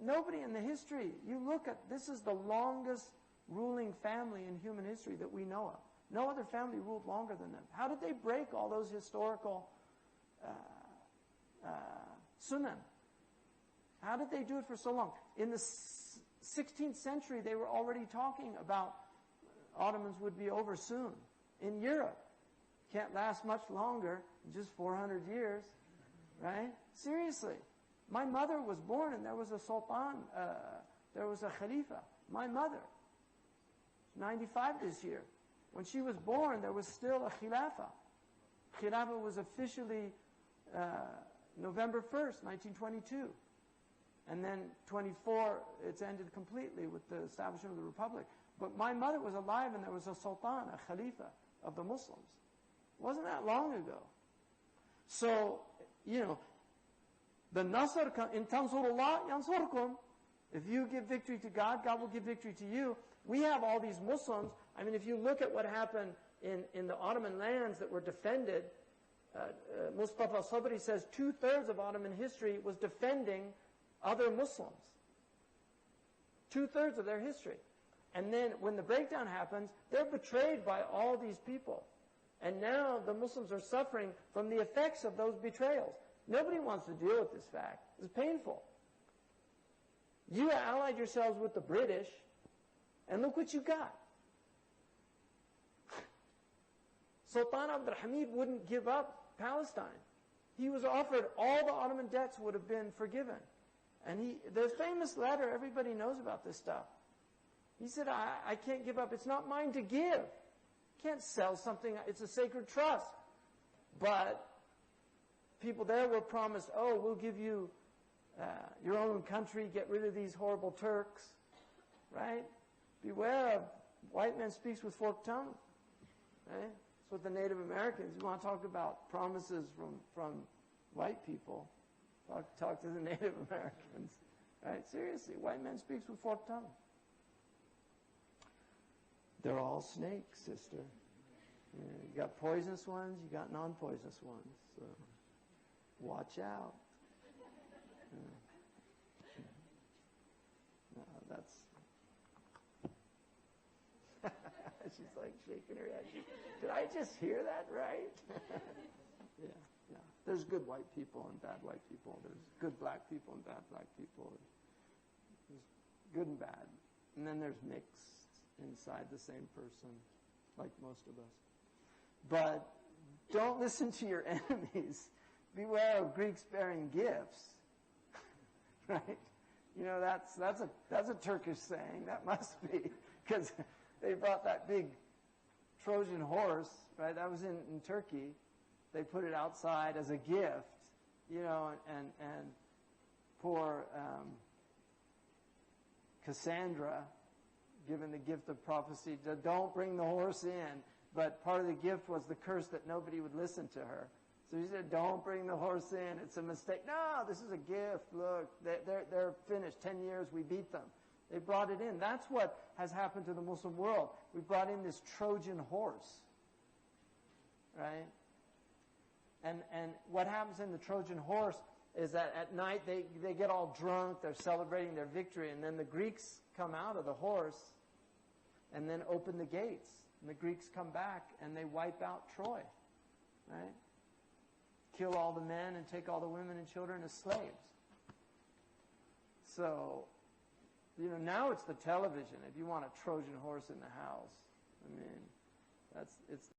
nobody in the history, you look at, this is the longest ruling family in human history that we know of. No other family ruled longer than them. How did they break all those historical sunan? How did they do it for so long? In the 16th century, they were already talking about Ottomans would be over soon. In Europe, can't last much longer, just 400 years, right? Seriously. My mother was born and there was a sultan, there was a khalifa. My mother, 95 this year. When she was born, there was still a khilafa. Khilafa was officially November 1st, 1922. And then 24, it's ended completely with the establishment of the Republic. But my mother was alive and there was a sultan, a khalifa of the Muslims. It wasn't that long ago. So, the Nasr, in tansurullah yansurkum. If you give victory to God, God will give victory to you. We have all these Muslims. I mean, if you look at what happened in the Ottoman lands that were defended, Mustafa Sabri says 2/3 of Ottoman history was defending other Muslims. 2/3 of their history. And then when the breakdown happens, they're betrayed by all these people. And now the Muslims are suffering from the effects of those betrayals. Nobody wants to deal with this fact. It's painful. You allied yourselves with the British, and look what you got. Sultan Abdul Hamid wouldn't give up Palestine. He was offered all the Ottoman debts would have been forgiven. And the famous letter, everybody knows about this stuff. He said, I can't give up. It's not mine to give. Can't sell something. It's a sacred trust. But people there were promised, we'll give you your own country, get rid of these horrible Turks, right? Beware of white man speaks with forked tongue, right? That's what the Native Americans, you want to talk about promises from white people, talk to the Native Americans, right? Seriously, white man speaks with forked tongue. They're all snakes, sister. You got poisonous ones, you got non-poisonous ones. So watch out. No, that's... She's like shaking her head. Did I just hear that right? Yeah. There's good white people and bad white people. There's good black people and bad black people. There's good and bad. And then there's mixed inside the same person, like most of us. But don't listen to your enemies. Beware of Greeks bearing gifts. Right? That's a Turkish saying. That must be, because they brought that big Trojan horse, right? That was in Turkey. They put it outside as a gift, and poor Cassandra, given the gift of prophecy, don't bring the horse in. But part of the gift was the curse that nobody would listen to her. So he said, don't bring the horse in. It's a mistake. No, this is a gift. Look, they're finished. 10 years, we beat them. They brought it in. That's what has happened to the Muslim world. We brought in this Trojan horse, right? And what happens in the Trojan horse is that at night they get all drunk. They're celebrating their victory. And then the Greeks come out of the horse and then open the gates. And the Greeks come back and they wipe out Troy, right? Kill all the men and take all the women and children as slaves. So, now it's the television. If you want a Trojan horse in the house, I mean, it's